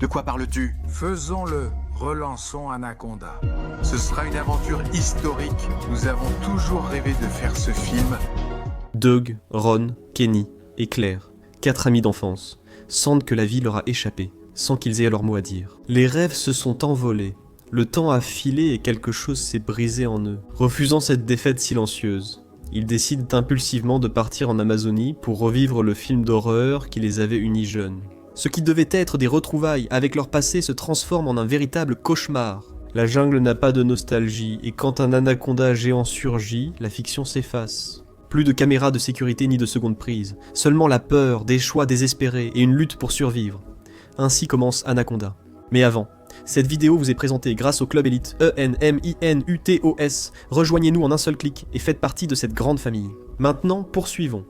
De quoi parles-tu? Faisons-le. Relançons Anaconda. Ce sera une aventure historique. Nous avons toujours rêvé de faire ce film. Doug, Ron, Kenny et Claire, 4 amis d'enfance, sentent que la vie leur a échappé, sans qu'ils aient leur mot à dire. Les rêves se sont envolés, le temps a filé et quelque chose s'est brisé en eux. Refusant cette défaite silencieuse, ils décident impulsivement de partir en Amazonie pour revivre le film d'horreur qui les avait unis jeunes. Ce qui devait être des retrouvailles avec leur passé se transforme en un véritable cauchemar. La jungle n'a pas de nostalgie et quand un anaconda géant surgit, la fiction s'efface. Plus de caméras de sécurité ni de seconde prise, seulement la peur, des choix désespérés et une lutte pour survivre. Ainsi commence Anaconda. Mais avant, cette vidéo vous est présentée grâce au Club Elite, ENMINUTOS. Rejoignez-nous en un seul clic et faites partie de cette grande famille. Maintenant, poursuivons.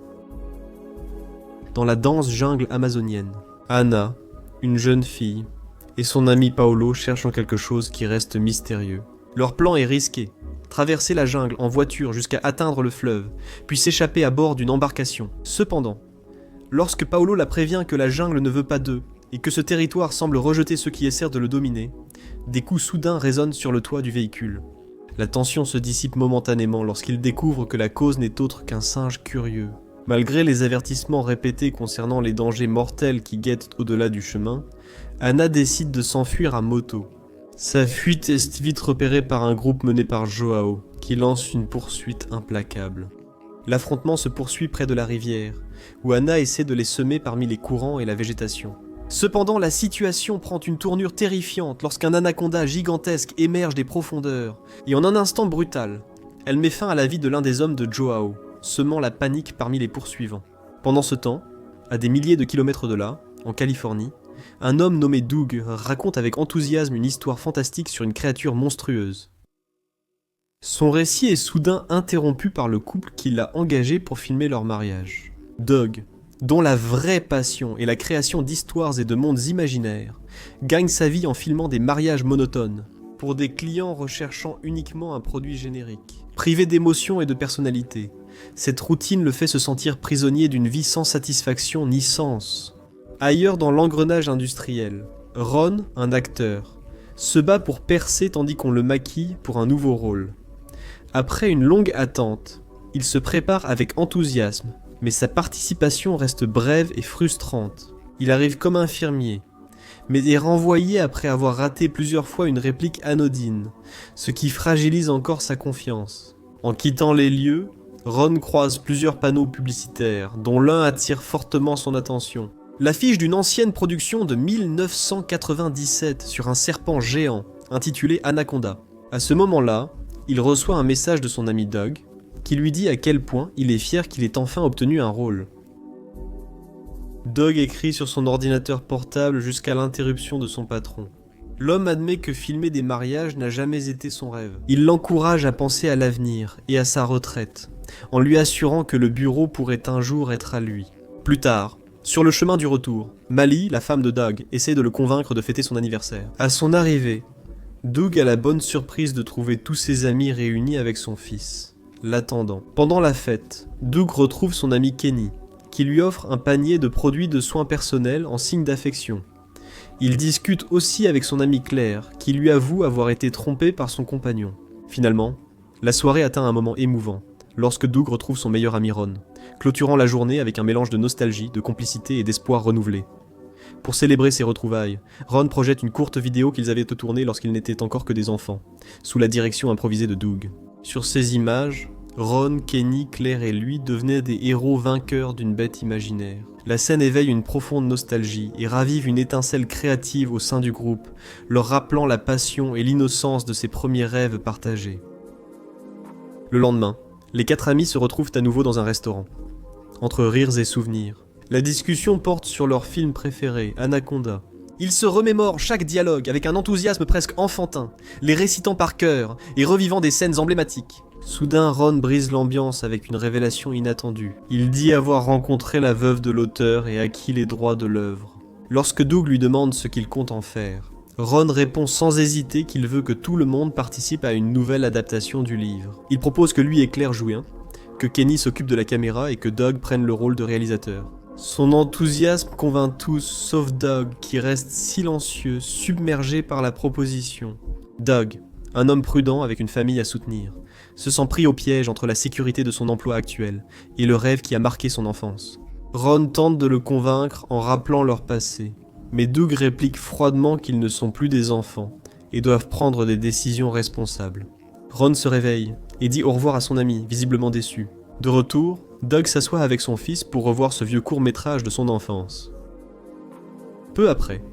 Dans la dense jungle amazonienne, Anna, une jeune fille, et son ami Paolo cherchent en quelque chose qui reste mystérieux. Leur plan est risqué. Traverser la jungle en voiture jusqu'à atteindre le fleuve, puis s'échapper à bord d'une embarcation. Cependant, lorsque Paolo la prévient que la jungle ne veut pas d'eux, et que ce territoire semble rejeter ceux qui essaient de le dominer, des coups soudains résonnent sur le toit du véhicule. La tension se dissipe momentanément lorsqu'ils découvrent que la cause n'est autre qu'un singe curieux. Malgré les avertissements répétés concernant les dangers mortels qui guettent au-delà du chemin, Anna décide de s'enfuir à moto. Sa fuite est vite repérée par un groupe mené par Joao, qui lance une poursuite implacable. L'affrontement se poursuit près de la rivière, où Anna essaie de les semer parmi les courants et la végétation. Cependant, la situation prend une tournure terrifiante lorsqu'un anaconda gigantesque émerge des profondeurs, et en un instant brutal, elle met fin à la vie de l'un des hommes de Joao, semant la panique parmi les poursuivants. Pendant ce temps, à des milliers de kilomètres de là, en Californie, un homme nommé Doug raconte avec enthousiasme une histoire fantastique sur une créature monstrueuse. Son récit est soudain interrompu par le couple qui l'a engagé pour filmer leur mariage. Doug, dont la vraie passion est la création d'histoires et de mondes imaginaires, gagne sa vie en filmant des mariages monotones, pour des clients recherchant uniquement un produit générique. Privé d'émotion et de personnalité, cette routine le fait se sentir prisonnier d'une vie sans satisfaction ni sens. Ailleurs dans l'engrenage industriel, Ron, un acteur, se bat pour percer tandis qu'on le maquille pour un nouveau rôle. Après une longue attente, il se prépare avec enthousiasme, mais sa participation reste brève et frustrante. Il arrive comme infirmier, mais est renvoyé après avoir raté plusieurs fois une réplique anodine, ce qui fragilise encore sa confiance. En quittant les lieux, Ron croise plusieurs panneaux publicitaires, dont l'un attire fortement son attention. L'affiche d'une ancienne production de 1997 sur un serpent géant, intitulé Anaconda. À ce moment-là, il reçoit un message de son ami Doug, qui lui dit à quel point il est fier qu'il ait enfin obtenu un rôle. Doug écrit sur son ordinateur portable jusqu'à l'interruption de son patron. L'homme admet que filmer des mariages n'a jamais été son rêve. Il l'encourage à penser à l'avenir et à sa retraite, en lui assurant que le bureau pourrait un jour être à lui. Plus tard, sur le chemin du retour, Mali, la femme de Doug, essaie de le convaincre de fêter son anniversaire. À son arrivée, Doug a la bonne surprise de trouver tous ses amis réunis avec son fils, l'attendant. Pendant la fête, Doug retrouve son ami Kenny, qui lui offre un panier de produits de soins personnels en signe d'affection. Il discute aussi avec son amie Claire, qui lui avoue avoir été trompée par son compagnon. Finalement, la soirée atteint un moment émouvant, lorsque Doug retrouve son meilleur ami Ron, clôturant la journée avec un mélange de nostalgie, de complicité et d'espoir renouvelé. Pour célébrer ces retrouvailles, Ron projette une courte vidéo qu'ils avaient tournée lorsqu'ils n'étaient encore que des enfants, sous la direction improvisée de Doug. Sur ces images, Ron, Kenny, Claire et lui devenaient des héros vainqueurs d'une bête imaginaire. La scène éveille une profonde nostalgie et ravive une étincelle créative au sein du groupe, leur rappelant la passion et l'innocence de ces premiers rêves partagés. Le lendemain, les 4 amis se retrouvent à nouveau dans un restaurant, entre rires et souvenirs. La discussion porte sur leur film préféré, Anaconda. Ils se remémorent chaque dialogue avec un enthousiasme presque enfantin, les récitant par cœur et revivant des scènes emblématiques. Soudain, Ron brise l'ambiance avec une révélation inattendue. Il dit avoir rencontré la veuve de l'auteur et acquis les droits de l'œuvre. Lorsque Doug lui demande ce qu'il compte en faire, Ron répond sans hésiter qu'il veut que tout le monde participe à une nouvelle adaptation du livre. Il propose que lui et Claire jouent, que Kenny s'occupe de la caméra et que Doug prenne le rôle de réalisateur. Son enthousiasme convainc tous, sauf Doug, qui reste silencieux, submergé par la proposition. Doug, un homme prudent avec une famille à soutenir, se sent pris au piège entre la sécurité de son emploi actuel et le rêve qui a marqué son enfance. Ron tente de le convaincre en rappelant leur passé, mais Doug réplique froidement qu'ils ne sont plus des enfants et doivent prendre des décisions responsables. Ron se réveille et dit au revoir à son ami, visiblement déçu. De retour, Doug s'assoit avec son fils pour revoir ce vieux court-métrage de son enfance. Peu après,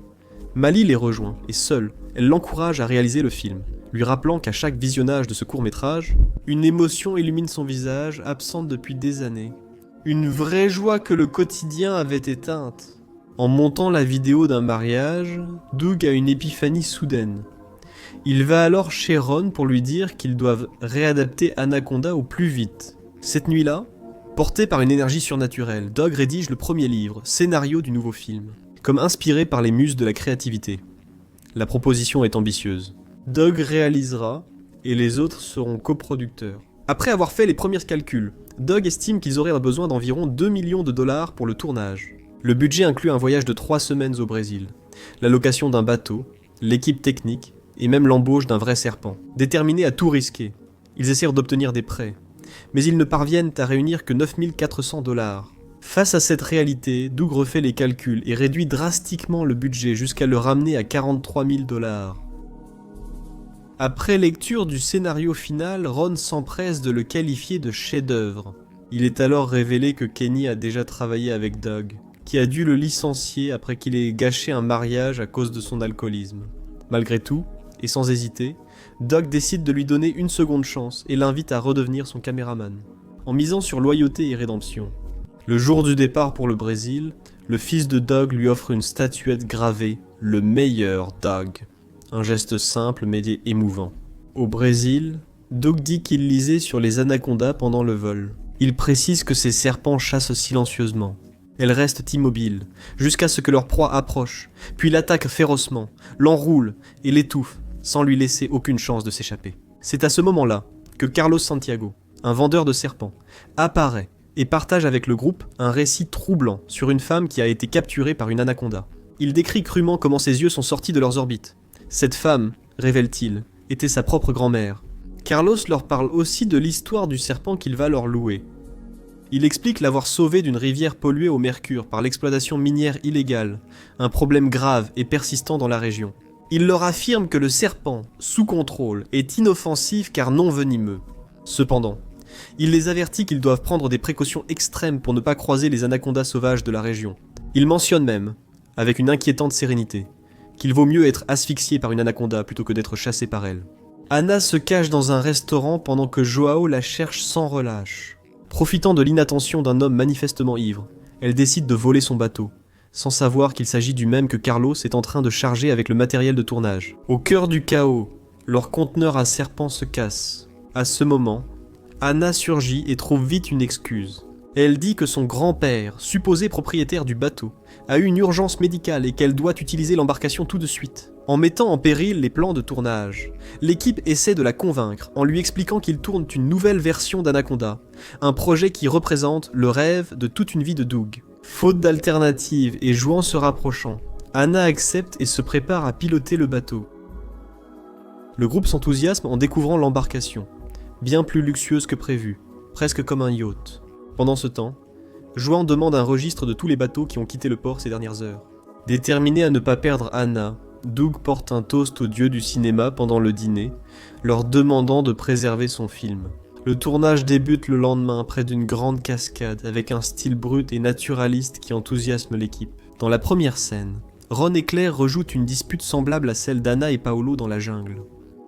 Mali les rejoint et seule, elle l'encourage à réaliser le film, lui rappelant qu'à chaque visionnage de ce court-métrage, une émotion illumine son visage, absente depuis des années. Une vraie joie que le quotidien avait éteinte. En montant la vidéo d'un mariage, Doug a une épiphanie soudaine. Il va alors chez Ron pour lui dire qu'ils doivent réadapter Anaconda au plus vite. Cette nuit-là, porté par une énergie surnaturelle, Doug rédige le premier livre, scénario du nouveau film, comme inspiré par les muses de la créativité. La proposition est ambitieuse. Doug réalisera, et les autres seront coproducteurs. Après avoir fait les premiers calculs, Doug estime qu'ils auraient besoin d'environ 2 millions de dollars pour le tournage. Le budget inclut un voyage de 3 semaines au Brésil, la location d'un bateau, l'équipe technique, et même l'embauche d'un vrai serpent. Déterminés à tout risquer, ils essayent d'obtenir des prêts, mais ils ne parviennent à réunir que 9 400 dollars. Face à cette réalité, Doug refait les calculs et réduit drastiquement le budget jusqu'à le ramener à 43 000 dollars. Après lecture du scénario final, Ron s'empresse de le qualifier de chef-d'œuvre. Il est alors révélé que Kenny a déjà travaillé avec Doug, qui a dû le licencier après qu'il ait gâché un mariage à cause de son alcoolisme. Malgré tout, et sans hésiter, Doug décide de lui donner une seconde chance et l'invite à redevenir son caméraman, en misant sur loyauté et rédemption. Le jour du départ pour le Brésil, le fils de Doug lui offre une statuette gravée « Le meilleur Doug ». Un geste simple mais émouvant. Au Brésil, Doug dit qu'il lisait sur les anacondas pendant le vol. Il précise que ces serpents chassent silencieusement. Elles restent immobiles, jusqu'à ce que leur proie approche, puis l'attaquent férocement, l'enroulent et l'étouffent, sans lui laisser aucune chance de s'échapper. C'est à ce moment-là que Carlos Santiago, un vendeur de serpents, apparaît et partage avec le groupe un récit troublant sur une femme qui a été capturée par une anaconda. Il décrit crûment comment ses yeux sont sortis de leurs orbites. Cette femme, révèle-t-il, était sa propre grand-mère. Carlos leur parle aussi de l'histoire du serpent qu'il va leur louer. Il explique l'avoir sauvé d'une rivière polluée au mercure par l'exploitation minière illégale, un problème grave et persistant dans la région. Il leur affirme que le serpent, sous contrôle, est inoffensif car non venimeux. Cependant, il les avertit qu'ils doivent prendre des précautions extrêmes pour ne pas croiser les anacondas sauvages de la région. Il mentionne même, avec une inquiétante sérénité, qu'il vaut mieux être asphyxié par une anaconda plutôt que d'être chassé par elle. Anna se cache dans un restaurant pendant que Joao la cherche sans relâche. Profitant de l'inattention d'un homme manifestement ivre, elle décide de voler son bateau, sans savoir qu'il s'agit du même que Carlos est en train de charger avec le matériel de tournage. Au cœur du chaos, leur conteneur à serpent se casse. À ce moment, Anna surgit et trouve vite une excuse. Elle dit que son grand-père, supposé propriétaire du bateau, a eu une urgence médicale et qu'elle doit utiliser l'embarcation tout de suite. En mettant en péril les plans de tournage, l'équipe essaie de la convaincre en lui expliquant qu'ils tournent une nouvelle version d'Anaconda, un projet qui représente le rêve de toute une vie de Doug. Faute d'alternative et jouant se rapprochant, Anna accepte et se prépare à piloter le bateau. Le groupe s'enthousiasme en découvrant l'embarcation, bien plus luxueuse que prévu, presque comme un yacht. Pendant ce temps, Juan demande un registre de tous les bateaux qui ont quitté le port ces dernières heures. Déterminé à ne pas perdre Anna, Doug porte un toast aux dieux du cinéma pendant le dîner, leur demandant de préserver son film. Le tournage débute le lendemain près d'une grande cascade avec un style brut et naturaliste qui enthousiasme l'équipe. Dans la première scène, Ron et Claire rejouent une dispute semblable à celle d'Anna et Paolo dans la jungle.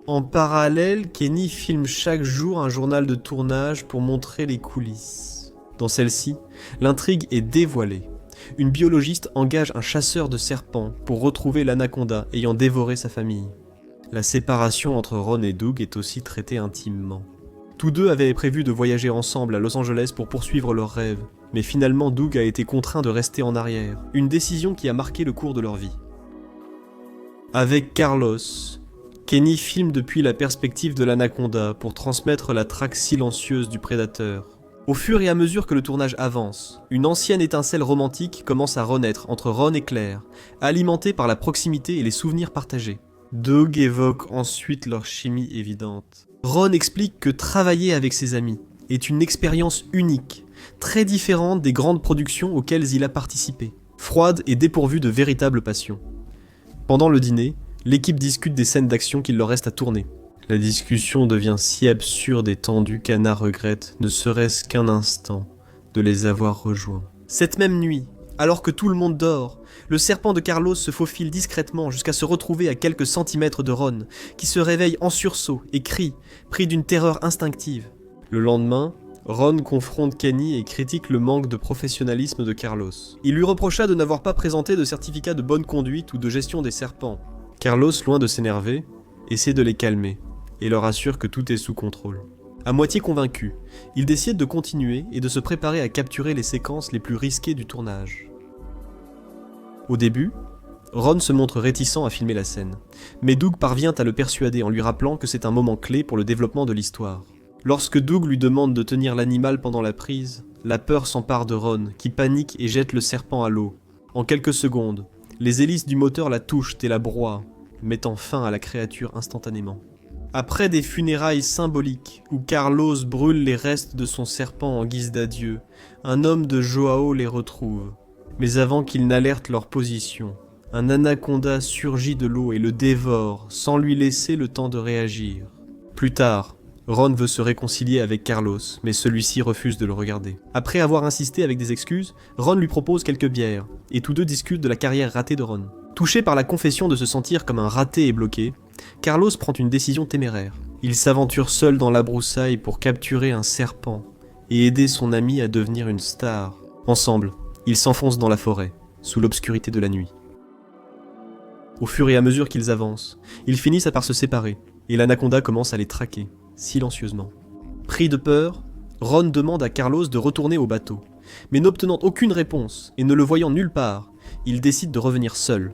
En parallèle, Kenny filme chaque jour un journal de tournage pour montrer les coulisses. Dans celle-ci, l'intrigue est dévoilée. Une biologiste engage un chasseur de serpents pour retrouver l'anaconda ayant dévoré sa famille. La séparation entre Ron et Doug est aussi traitée intimement. Tous deux avaient prévu de voyager ensemble à Los Angeles pour poursuivre leurs rêves, mais finalement Doug a été contraint de rester en arrière, une décision qui a marqué le cours de leur vie. Avec Carlos, Kenny filme depuis la perspective de l'anaconda pour transmettre la traque silencieuse du prédateur. Au fur et à mesure que le tournage avance, une ancienne étincelle romantique commence à renaître entre Ron et Claire, alimentée par la proximité et les souvenirs partagés. Doug évoque ensuite leur chimie évidente. Ron explique que travailler avec ses amis est une expérience unique, très différente des grandes productions auxquelles il a participé, froide et dépourvue de véritable passion. Pendant le dîner, l'équipe discute des scènes d'action qu'il leur reste à tourner. La discussion devient si absurde et tendue qu'Anna regrette, ne serait-ce qu'un instant, de les avoir rejoints. Cette même nuit, alors que tout le monde dort, le serpent de Carlos se faufile discrètement jusqu'à se retrouver à quelques centimètres de Ron, qui se réveille en sursaut et crie, pris d'une terreur instinctive. Le lendemain, Ron confronte Kenny et critique le manque de professionnalisme de Carlos. Il lui reprocha de n'avoir pas présenté de certificat de bonne conduite ou de gestion des serpents. Carlos, loin de s'énerver, essaie de les calmer et leur assure que tout est sous contrôle. À moitié convaincu, il décide de continuer et de se préparer à capturer les séquences les plus risquées du tournage. Au début, Ron se montre réticent à filmer la scène, mais Doug parvient à le persuader en lui rappelant que c'est un moment clé pour le développement de l'histoire. Lorsque Doug lui demande de tenir l'animal pendant la prise, la peur s'empare de Ron, qui panique et jette le serpent à l'eau. En quelques secondes, les hélices du moteur la touchent et la broient, mettant fin à la créature instantanément. Après des funérailles symboliques, où Carlos brûle les restes de son serpent en guise d'adieu, un homme de Joao les retrouve. Mais avant qu'ils n'alertent leur position, un anaconda surgit de l'eau et le dévore, sans lui laisser le temps de réagir. Plus tard, Ron veut se réconcilier avec Carlos, mais celui-ci refuse de le regarder. Après avoir insisté avec des excuses, Ron lui propose quelques bières, et tous deux discutent de la carrière ratée de Ron. Touché par la confession de se sentir comme un raté et bloqué, Carlos prend une décision téméraire. Il s'aventure seul dans la broussaille pour capturer un serpent et aider son ami à devenir une star. Ensemble, ils s'enfoncent dans la forêt, sous l'obscurité de la nuit. Au fur et à mesure qu'ils avancent, ils finissent par se séparer, et l'anaconda commence à les traquer, silencieusement. Pris de peur, Ron demande à Carlos de retourner au bateau, mais n'obtenant aucune réponse et ne le voyant nulle part, il décide de revenir seul.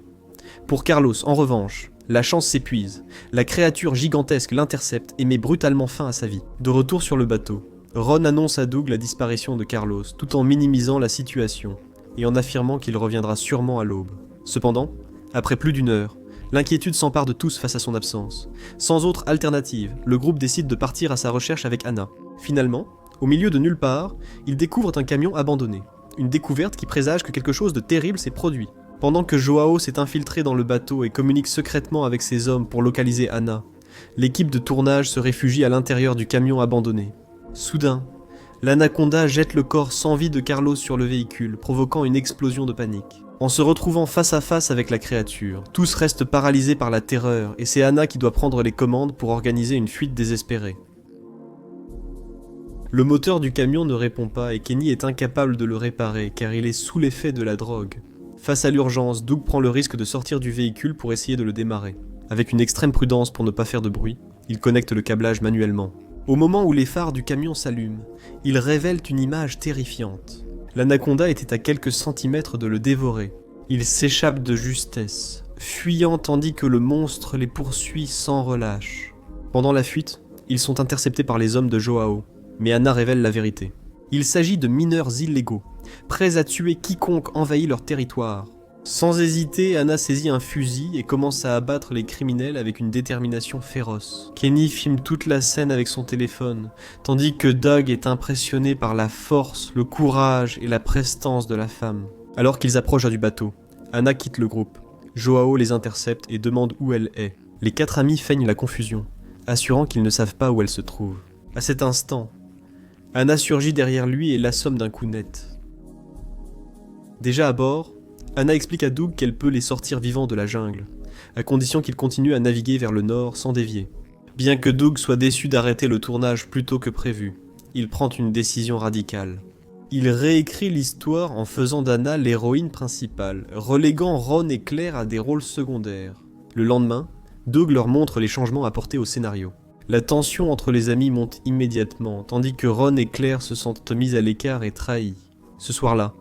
Pour Carlos, en revanche, la chance s'épuise, la créature gigantesque l'intercepte et met brutalement fin à sa vie. De retour sur le bateau, Ron annonce à Doug la disparition de Carlos, tout en minimisant la situation, et en affirmant qu'il reviendra sûrement à l'aube. Cependant, après plus d'une heure, l'inquiétude s'empare de tous face à son absence. Sans autre alternative, le groupe décide de partir à sa recherche avec Anna. Finalement, au milieu de nulle part, ils découvrent un camion abandonné. Une découverte qui présage que quelque chose de terrible s'est produit. Pendant que Joao s'est infiltré dans le bateau et communique secrètement avec ses hommes pour localiser Anna, l'équipe de tournage se réfugie à l'intérieur du camion abandonné. Soudain, l'anaconda jette le corps sans vie de Carlos sur le véhicule, provoquant une explosion de panique. En se retrouvant face à face avec la créature, tous restent paralysés par la terreur et c'est Anna qui doit prendre les commandes pour organiser une fuite désespérée. Le moteur du camion ne répond pas et Kenny est incapable de le réparer car il est sous l'effet de la drogue. Face à l'urgence, Doug prend le risque de sortir du véhicule pour essayer de le démarrer. Avec une extrême prudence pour ne pas faire de bruit, il connecte le câblage manuellement. Au moment où les phares du camion s'allument, ils révèlent une image terrifiante. L'anaconda était à quelques centimètres de le dévorer. Il s'échappe de justesse, fuyant tandis que le monstre les poursuit sans relâche. Pendant la fuite, ils sont interceptés par les hommes de Joao, mais Anna révèle la vérité. Il s'agit de mineurs illégaux, prêts à tuer quiconque envahit leur territoire. Sans hésiter, Anna saisit un fusil et commence à abattre les criminels avec une détermination féroce. Kenny filme toute la scène avec son téléphone, tandis que Doug est impressionné par la force, le courage et la prestance de la femme. Alors qu'ils approchent du bateau, Anna quitte le groupe. Joao les intercepte et demande où elle est. Les quatre amis feignent la confusion, assurant qu'ils ne savent pas où elle se trouve. À cet instant, Anna surgit derrière lui et l'assomme d'un coup net. Déjà à bord, Anna explique à Doug qu'elle peut les sortir vivants de la jungle, à condition qu'ils continuent à naviguer vers le nord sans dévier. Bien que Doug soit déçu d'arrêter le tournage plus tôt que prévu, il prend une décision radicale. Il réécrit l'histoire en faisant d'Anna l'héroïne principale, reléguant Ron et Claire à des rôles secondaires. Le lendemain, Doug leur montre les changements apportés au scénario. La tension entre les amis monte immédiatement, tandis que Ron et Claire se sentent mis à l'écart et trahis. Ce soir-là,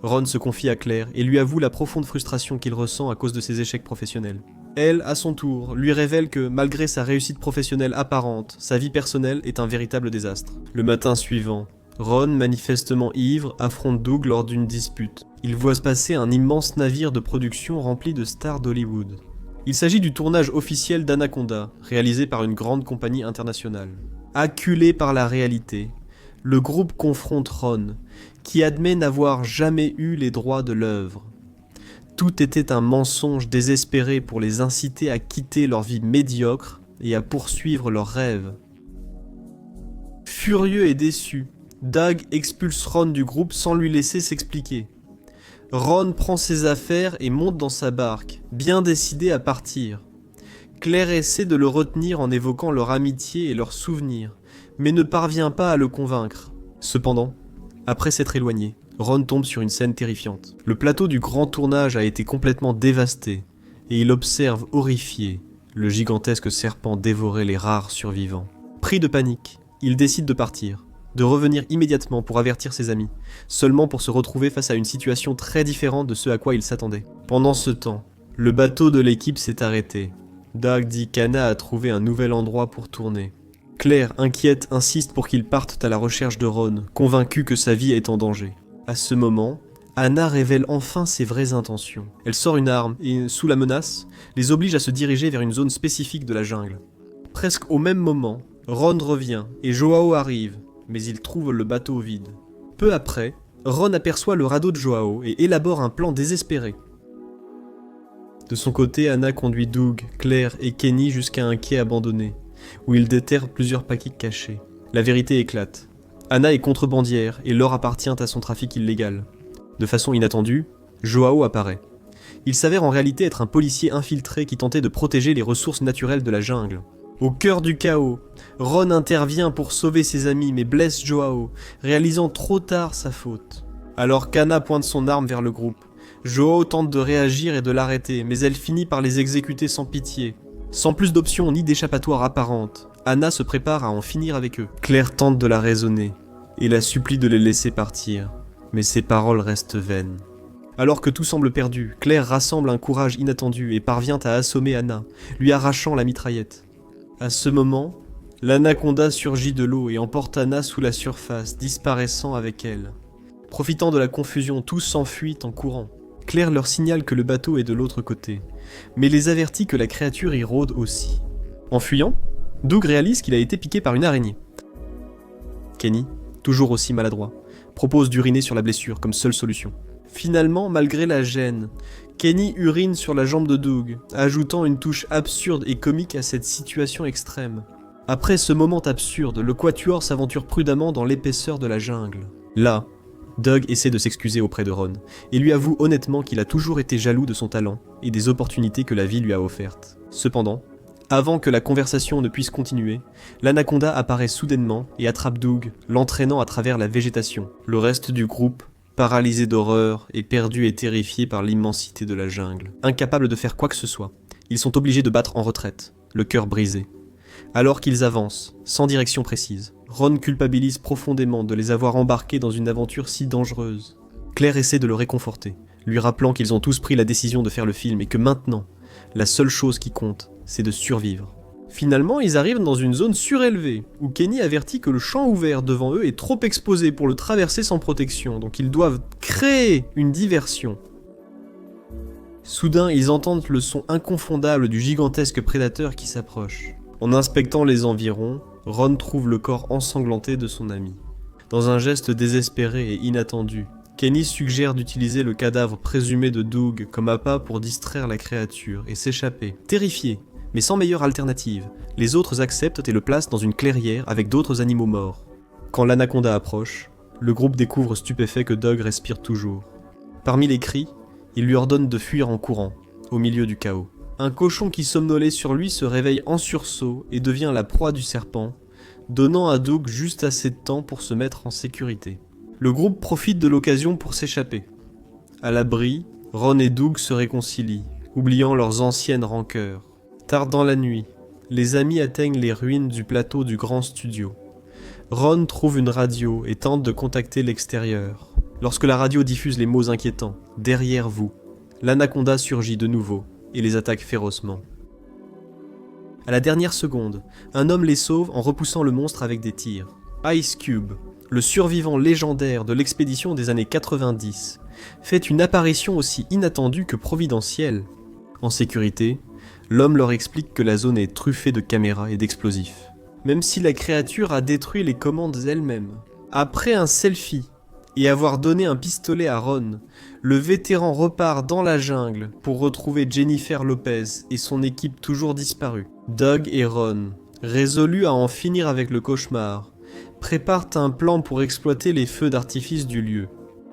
Ron se confie à Claire et lui avoue la profonde frustration qu'il ressent à cause de ses échecs professionnels. Elle, à son tour, lui révèle que, malgré sa réussite professionnelle apparente, sa vie personnelle est un véritable désastre. Le matin suivant, Ron, manifestement ivre, affronte Doug lors d'une dispute. Il voit se passer un immense navire de production rempli de stars d'Hollywood. Il s'agit du tournage officiel d'Anaconda, réalisé par une grande compagnie internationale. Acculé par la réalité, le groupe confronte Ron, qui admet n'avoir jamais eu les droits de l'œuvre. Tout était un mensonge désespéré pour les inciter à quitter leur vie médiocre et à poursuivre leurs rêves. Furieux et déçu, Doug expulse Ron du groupe sans lui laisser s'expliquer. Ron prend ses affaires et monte dans sa barque, bien décidé à partir. Claire essaie de le retenir en évoquant leur amitié et leurs souvenirs, mais ne parvient pas à le convaincre. Cependant, après s'être éloigné, Ron tombe sur une scène terrifiante. Le plateau du grand tournage a été complètement dévasté, et il observe, horrifié, le gigantesque serpent dévorer les rares survivants. Pris de panique, il décide de partir, de revenir immédiatement pour avertir ses amis, seulement pour se retrouver face à une situation très différente de ce à quoi il s'attendait. Pendant ce temps, le bateau de l'équipe s'est arrêté. Doug dit qu'Anna a trouvé un nouvel endroit pour tourner. Claire, inquiète, insiste pour qu'ils partent à la recherche de Ron, convaincue que sa vie est en danger. À ce moment, Anna révèle enfin ses vraies intentions. Elle sort une arme et, sous la menace, les oblige à se diriger vers une zone spécifique de la jungle. Presque au même moment, Ron revient et Joao arrive, mais il trouve le bateau vide. Peu après, Ron aperçoit le radeau de Joao et élabore un plan désespéré. De son côté, Anna conduit Doug, Claire et Kenny jusqu'à un quai abandonné, où il déterre plusieurs paquets cachés. La vérité éclate. Anna est contrebandière et l'or appartient à son trafic illégal. De façon inattendue, Joao apparaît. Il s'avère en réalité être un policier infiltré qui tentait de protéger les ressources naturelles de la jungle. Au cœur du chaos, Ron intervient pour sauver ses amis mais blesse Joao, réalisant trop tard sa faute. Alors qu'Anna pointe son arme vers le groupe, Joao tente de réagir et de l'arrêter, mais elle finit par les exécuter sans pitié. Sans plus d'options ni d'échappatoire apparente, Anna se prépare à en finir avec eux. Claire tente de la raisonner et la supplie de les laisser partir, mais ses paroles restent vaines. Alors que tout semble perdu, Claire rassemble un courage inattendu et parvient à assommer Anna, lui arrachant la mitraillette. À ce moment, l'anaconda surgit de l'eau et emporte Anna sous la surface, disparaissant avec elle. Profitant de la confusion, tous s'enfuient en courant. Claire leur signale que le bateau est de l'autre côté, mais les avertit que la créature y rôde aussi. En fuyant, Doug réalise qu'il a été piqué par une araignée. Kenny, toujours aussi maladroit, propose d'uriner sur la blessure comme seule solution. Finalement, malgré la gêne, Kenny urine sur la jambe de Doug, ajoutant une touche absurde et comique à cette situation extrême. Après ce moment absurde, le quatuor s'aventure prudemment dans l'épaisseur de la jungle. Là, Doug essaie de s'excuser auprès de Ron, et lui avoue honnêtement qu'il a toujours été jaloux de son talent et des opportunités que la vie lui a offertes. Cependant, avant que la conversation ne puisse continuer, l'anaconda apparaît soudainement et attrape Doug, l'entraînant à travers la végétation. Le reste du groupe, paralysé d'horreur et perdu et terrifié par l'immensité de la jungle, incapables de faire quoi que ce soit, ils sont obligés de battre en retraite, le cœur brisé. Alors qu'ils avancent, sans direction précise, Ron culpabilise profondément de les avoir embarqués dans une aventure si dangereuse. Claire essaie de le réconforter, lui rappelant qu'ils ont tous pris la décision de faire le film et que maintenant, la seule chose qui compte, c'est de survivre. Finalement, ils arrivent dans une zone surélevée, où Kenny avertit que le champ ouvert devant eux est trop exposé pour le traverser sans protection, donc ils doivent créer une diversion. Soudain, ils entendent le son inconfondable du gigantesque prédateur qui s'approche. En inspectant les environs, Ron trouve le corps ensanglanté de son ami. Dans un geste désespéré et inattendu, Kenny suggère d'utiliser le cadavre présumé de Doug comme appât pour distraire la créature et s'échapper. Terrifiés, mais sans meilleure alternative, les autres acceptent et le placent dans une clairière avec d'autres animaux morts. Quand l'anaconda approche, le groupe découvre stupéfait que Doug respire toujours. Parmi les cris, il lui ordonne de fuir en courant, au milieu du chaos. Un cochon qui somnolait sur lui se réveille en sursaut et devient la proie du serpent, donnant à Doug juste assez de temps pour se mettre en sécurité. Le groupe profite de l'occasion pour s'échapper. À l'abri, Ron et Doug se réconcilient, oubliant leurs anciennes rancœurs. Tard dans la nuit, les amis atteignent les ruines du plateau du grand studio. Ron trouve une radio et tente de contacter l'extérieur. Lorsque la radio diffuse les mots inquiétants « Derrière vous », l'anaconda surgit de nouveau et les attaque férocement. À la dernière seconde, un homme les sauve en repoussant le monstre avec des tirs. Ice Cube, le survivant légendaire de l'expédition des années 90, fait une apparition aussi inattendue que providentielle. En sécurité, l'homme leur explique que la zone est truffée de caméras et d'explosifs, même si la créature a détruit les commandes elle-même. Après un selfie et avoir donné un pistolet à Ron, le vétéran repart dans la jungle pour retrouver Jennifer Lopez et son équipe toujours disparue. Doug et Ron, résolus à en finir avec le cauchemar, préparent un plan pour exploiter les feux d'artifice du lieu.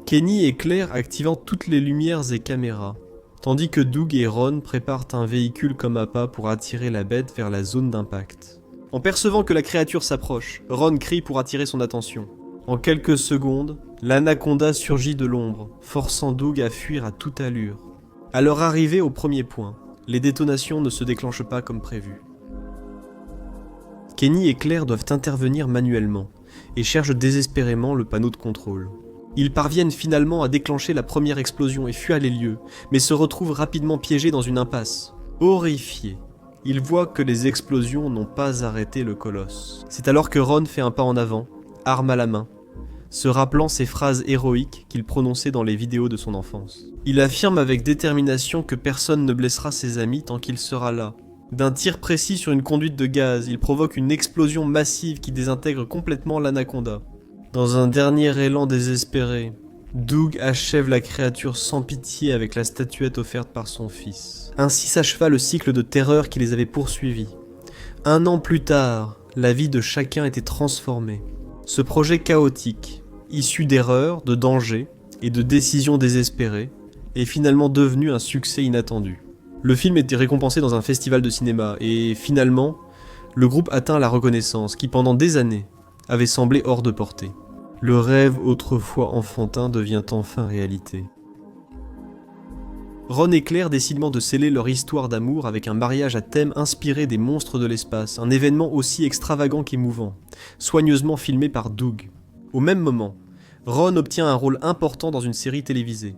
Kenny et Claire activant toutes les lumières et caméras, tandis que Doug et Ron préparent un véhicule comme appât pour attirer la bête vers la zone d'impact. En percevant que la créature s'approche, Ron crie pour attirer son attention. En quelques secondes, l'anaconda surgit de l'ombre, forçant Doug à fuir à toute allure. À leur arrivée au premier point, les détonations ne se déclenchent pas comme prévu. Kenny et Claire doivent intervenir manuellement et cherchent désespérément le panneau de contrôle. Ils parviennent finalement à déclencher la première explosion et fuient les lieux, mais se retrouvent rapidement piégés dans une impasse. Horrifiés, ils voient que les explosions n'ont pas arrêté le colosse. C'est alors que Ron fait un pas en avant, arme à la main, se rappelant ces phrases héroïques qu'il prononçait dans les vidéos de son enfance. Il affirme avec détermination que personne ne blessera ses amis tant qu'il sera là. D'un tir précis sur une conduite de gaz, il provoque une explosion massive qui désintègre complètement l'anaconda. Dans un dernier élan désespéré, Doug achève la créature sans pitié avec la statuette offerte par son fils. Ainsi s'acheva le cycle de terreur qui les avait poursuivis. 1 an plus tard, la vie de chacun était transformée. Ce projet chaotique, issu d'erreurs, de dangers et de décisions désespérées, est finalement devenu un succès inattendu. Le film était récompensé dans un festival de cinéma et finalement, le groupe atteint la reconnaissance qui pendant des années avait semblé hors de portée. Le rêve autrefois enfantin devient enfin réalité. Ron et Claire décident de sceller leur histoire d'amour avec un mariage à thème inspiré des monstres de l'espace, un événement aussi extravagant qu'émouvant, soigneusement filmé par Doug. Au même moment, Ron obtient un rôle important dans une série télévisée,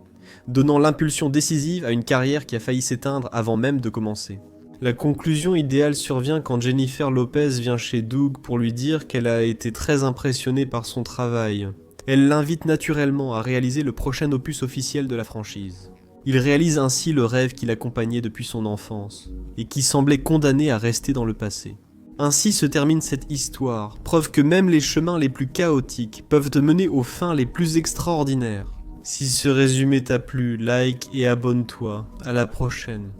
donnant l'impulsion décisive à une carrière qui a failli s'éteindre avant même de commencer. La conclusion idéale survient quand Jennifer Lopez vient chez Doug pour lui dire qu'elle a été très impressionnée par son travail. Elle l'invite naturellement à réaliser le prochain opus officiel de la franchise. Il réalise ainsi le rêve qui l'accompagnait depuis son enfance, et qui semblait condamné à rester dans le passé. Ainsi se termine cette histoire, preuve que même les chemins les plus chaotiques peuvent te mener aux fins les plus extraordinaires. Si ce résumé t'a plu, like et abonne-toi. À la prochaine.